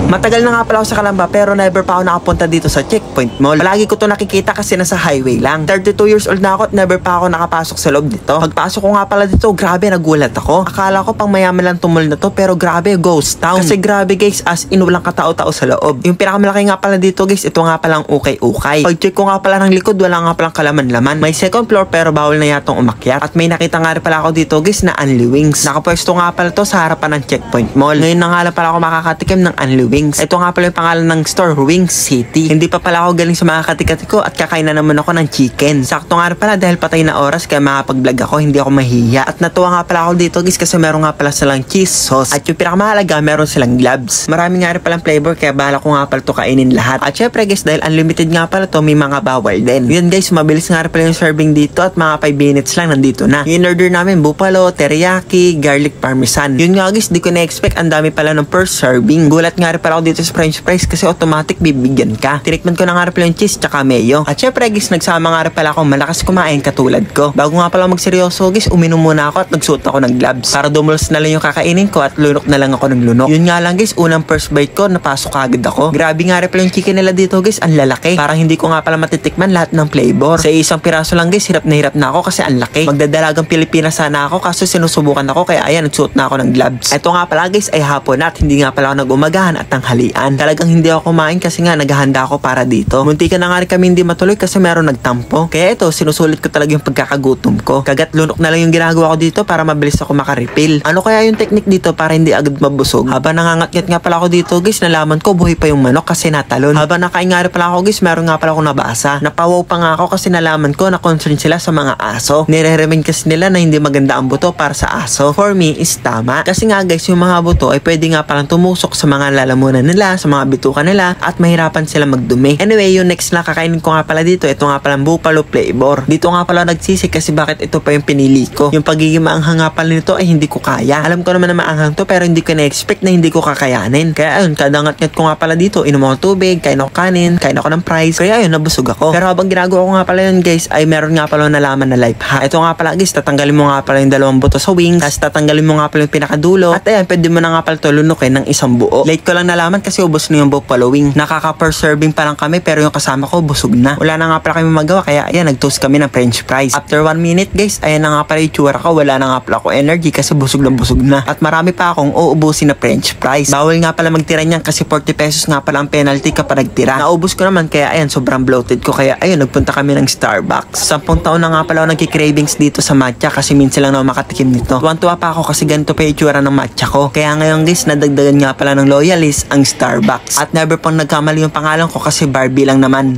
Matagal na nga pala ako sa Calamba pero never pa ako nakapunta dito sa Checkpoint Mall. Palagi ko to nakikita kasi nasa highway lang. 32 years old na ako at never pa ako nakapasok sa loob dito. Pagpasok ko nga pala dito, grabe nagulat ako. Akala ko pang mayaman lang tong mall na to pero grabe ghost town. Kasi grabe guys, as in walang katao-tao sa loob. Yung pinakamalaki nga pala dito guys, ito nga palang ukay-ukay. Pag check ko nga pala ng likod, wala nga palang kalaman-laman. May second floor pero bawal na yatong umakyat. At may nakita nga rin pala ako dito guys na Unli Wings. Nakapwesto nga pala to sa harapan ng Checkpoint Mall. Ngayon na nga lang pala ako makakatikim ng Unli Wings. Ito nga pala yung pangalan ng store, Wings City. Hindi pa pala ako galing sa mga katikati ko at kakain na naman ako ng chicken. Sakto nga rin pala dahil patay na oras kaya makapag-vlog ako, hindi ako mahiya. At natuwa nga pala ako dito guys kasi meron nga pala silang cheese sauce. At yung pinakamahalaga, meron silang gloves. Marami nga rin palang flavor kaya bahala ko nga pala to kainin lahat. At syempre guys, dahil unlimited nga pala to, may mga bawal din. Yun guys, mabilis nga rin pala yung serving dito at mga 5 minutes lang nandito na. Yung order namin, buffalo, teriyaki, garlic parmesan. Yun nga guys, di ko na-expect ang dami pala ng per serving. Gulat nga rin pala ako dito sa french fries kasi automatic bibigyan ka. Tinikman ko na nga rin pala yung cheese tsaka mayo. At syempre guys, nagsama nga rin pala akong malakas kumain katulad ko. Bago nga pala magseryoso guys, uminom muna ako at nagsuot ako ng gloves. Para dumulos na lang yung kakainin ko at lunok na lang ako ng lunok. Yun nga lang guys, unang first bite ko, napasok agad ako. Grabe nga rin pala yung chicken nila dito guys, ang lalaki. Parang hindi ko nga pala matitikman lahat ng flavor. Sa isang piraso lang guys, hirap na ako kasi ang laki. Magdadalagang Pilipinas sana ako kaso sinusubukan ako kaya ayan, nagsuot na ako ng gloves. Ito nga pala guys ay hapon at hindi nga pala ako nag-umagahan at tanghalian. Talagang hindi ako kumain kasi nga naghahanda ako para dito. Muntikan na nga rin kami hindi matuloy kasi meron nagtampo. Kaya ito, sinusulit ko talaga yung pagkakagutom ko. Kagat lunok na lang yung ginagawa ko dito para mabilis ako makarefill. Ano kaya yung technique dito para hindi agad mabusog? Habang nangangat-ngat nga pala ako dito guys, nalaman ko buhay pa yung manok kasi natalon. Habang nakain nga rin pala ako guys, meron nga pala akong nabasa. Napawaw pa nga ako kasi nalaman ko na concern sila sa mga aso. Nire-recommend kasi nila na hindi maganda ang buto para sa aso. For me is tama. Kasi nga guys, yung mga buto ay pwede nga palang tumusok sa mga lalamunan nila, sa mga bituka nila at mahirapan sila magdumi. Anyway, yung next na kakainin ko nga pala dito, ito nga palang buffalo flavor. Dito nga pala nagsisi kasi bakit ito pa yung pinili ko. Yung pagiging maanghang nga pala nito ay hindi ko kaya. Alam ko naman na maanghang to pero hindi ko na-expect na hindi ko kakayanin. Kaya ayun, kada ngat-ngat ko nga pala dito, inom ako tubig, kain ako kanin, kain ako ng fries. Kaya ayun, nabusog ako. Pero habang ginagawa ko nga pala yun guys, ay meron nga pala nalaman na life hack. Ito nga pala guys, tatanggalin mo nga pala yung dalawang buto sa wings, tapos tatanggalin mo nga pala yung pinakadulo. At ayan, pwede mo na nga pala lunukin ng isang buo. Late ko lang nalaman kasi ubos na yung buffalo wing. Nakaka-per serving pa lang kami pero yung kasama ko busog na. Wala na nga pala kami magawa kaya ayan, nag-toast kami ng french fries. After 1 minute guys, ayan na nga pala yung tsura ko. Wala na nga pala ako energy kasi busog na. At marami pa akong uubusin na french fries. Bawal nga pala magtira niyan kasi 40 pesos nga pala ang penalty kapag nagtira. Naubos ko naman kaya ayan, sobrang bloated ko kaya ayun, nagpunta kami ng Starbucks. 10 taon na nga pala ako nagki-cravings dito sa matcha kasi minsan lang na makatikim nito. Tuwan-tuwa pa ako kasi ganito pa yung tsura ng matcha ko. Kaya ngayon guys, nadagdagan nga pala ng loyalist ang Starbucks. At never pang nagkamali yung pangalan ko kasi Barbie lang naman.